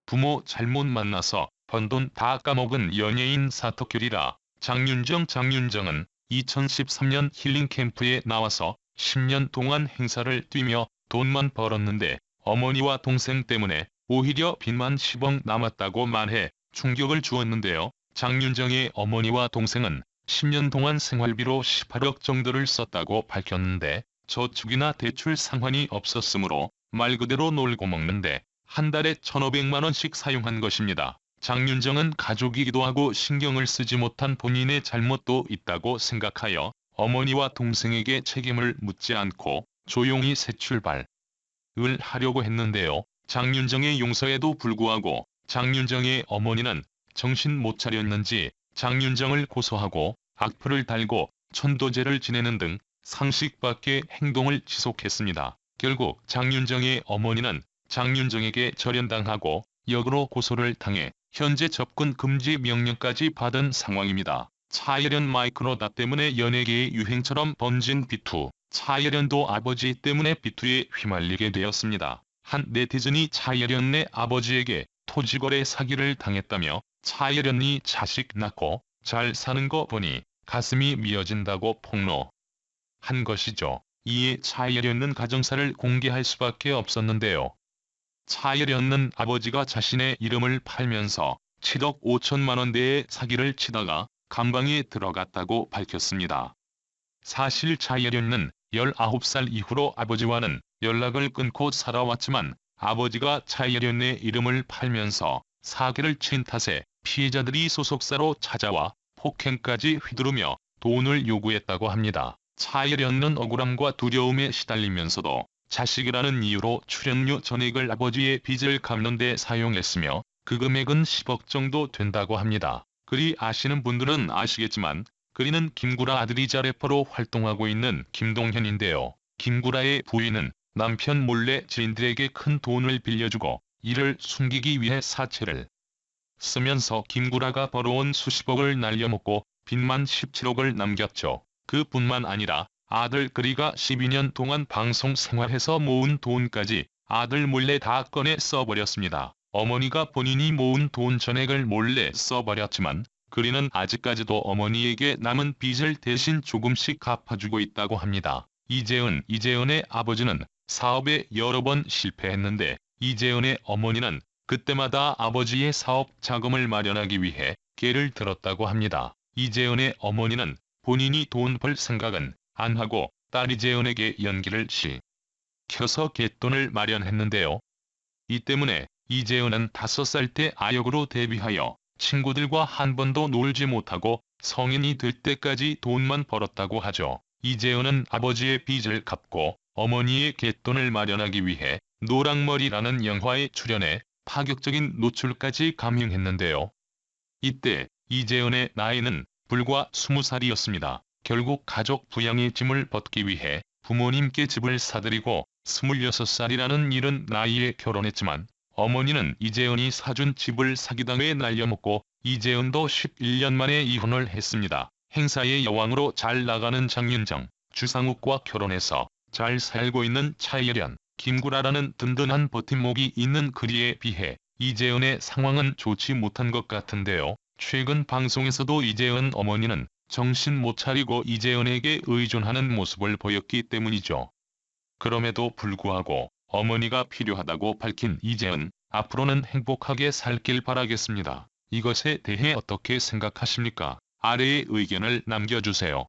부모 잘못 만나서 번 돈 다 까먹은 연예인 사토큐리라. 장윤정은 2013년 힐링캠프에 나와서 10년 동안 행사를 뛰며 돈만 벌었는데 어머니와 동생 때문에 오히려 빚만 10억 남았다고 말해 충격을 주었는데요. 장윤정의 어머니와 동생은 10년 동안 생활비로 18억 정도를 썼다고 밝혔는데 저축이나 대출 상환이 없었으므로 말 그대로 놀고 먹는데 한 달에 1,500만 원씩 사용한 것입니다. 장윤정은 가족이기도 하고 신경을 쓰지 못한 본인의 잘못도 있다고 생각하여 어머니와 동생에게 책임을 묻지 않고 조용히 새 출발을 하려고 했는데요. 장윤정의 용서에도 불구하고 장윤정의 어머니는 정신 못 차렸는지 장윤정을 고소하고 악플을 달고 천도제를 지내는 등 상식 밖의 행동을 지속했습니다. 결국 장윤정의 어머니는 장윤정에게 절연당하고 역으로 고소를 당해 현재 접근 금지 명령까지 받은 상황입니다. 차예련 마이크로다 때문에 연예계의 유행처럼 번진 비투. 차예련도 아버지 때문에 비투에 휘말리게 되었습니다. 한 네티즌이 차예련네 아버지에게 토지거래 사기를 당했다며 차예련이 자식 낳고 잘 사는 거 보니 가슴이 미어진다고 폭로한 것이죠. 이에 차예련은 가정사를 공개할 수밖에 없었는데요. 차예련은 아버지가 자신의 이름을 팔면서 7억 5천만 원대의 사기를 치다가 감방에 들어갔다고 밝혔습니다. 사실 차예련은 19살 이후로 아버지와는 연락을 끊고 살아왔지만 아버지가 차예련의 이름을 팔면서 사기를 친 탓에 피해자들이 소속사로 찾아와 폭행까지 휘두르며 돈을 요구했다고 합니다. 차예련은 억울함과 두려움에 시달리면서도 자식이라는 이유로 출연료 전액을 아버지의 빚을 갚는 데 사용했으며 그 금액은 10억 정도 된다고 합니다. 그리 아시는 분들은 아시겠지만 그리는 김구라 아들이자 래퍼로 활동하고 있는 김동현인데요. 김구라의 부인은 남편 몰래 지인들에게 큰 돈을 빌려주고 이를 숨기기 위해 사채를 쓰면서 김구라가 벌어온 수십억을 날려먹고 빚만 17억을 남겼죠. 그뿐만 아니라 아들 그리가 12년 동안 방송 생활해서 모은 돈까지 아들 몰래 다 꺼내 써버렸습니다. 어머니가 본인이 모은 돈 전액을 몰래 써버렸지만 그리는 아직까지도 어머니에게 남은 빚을 대신 조금씩 갚아주고 있다고 합니다. 이재은의 아버지는 사업에 여러 번 실패했는데 이재은의 어머니는 그때마다 아버지의 사업 자금을 마련하기 위해 개를 들었다고 합니다. 이재은의 어머니는 본인이 돈 벌 생각은 안 하고 딸 이재은에게 연기를 시켜서 갯돈을 마련했는데요. 이 때문에 이재은은 5살 때 아역으로 데뷔하여 친구들과 한 번도 놀지 못하고 성인이 될 때까지 돈만 벌었다고 하죠. 이재은은 아버지의 빚을 갚고 어머니의 갯돈을 마련하기 위해 노랑머리라는 영화에 출연해 파격적인 노출까지 감행했는데요. 이때 이재은의 나이는 불과 20살이었습니다. 결국 가족 부양의 짐을 벗기 위해 부모님께 집을 사드리고 26살이라는 이른 나이에 결혼했지만 어머니는 이재은이 사준 집을 사기당해 날려먹고 이재은도 11년 만에 이혼을 했습니다. 행사의 여왕으로 잘 나가는 장윤정, 주상욱과 결혼해서 잘 살고 있는 차예련, 김구라라는 든든한 버팀목이 있는 그리에 비해 이재은의 상황은 좋지 못한 것 같은데요. 최근 방송에서도 이재은 어머니는 정신 못 차리고 이재은에게 의존하는 모습을 보였기 때문이죠. 그럼에도 불구하고 어머니가 필요하다고 밝힌 이재은, 앞으로는 행복하게 살길 바라겠습니다. 이것에 대해 어떻게 생각하십니까? 아래에 의견을 남겨주세요.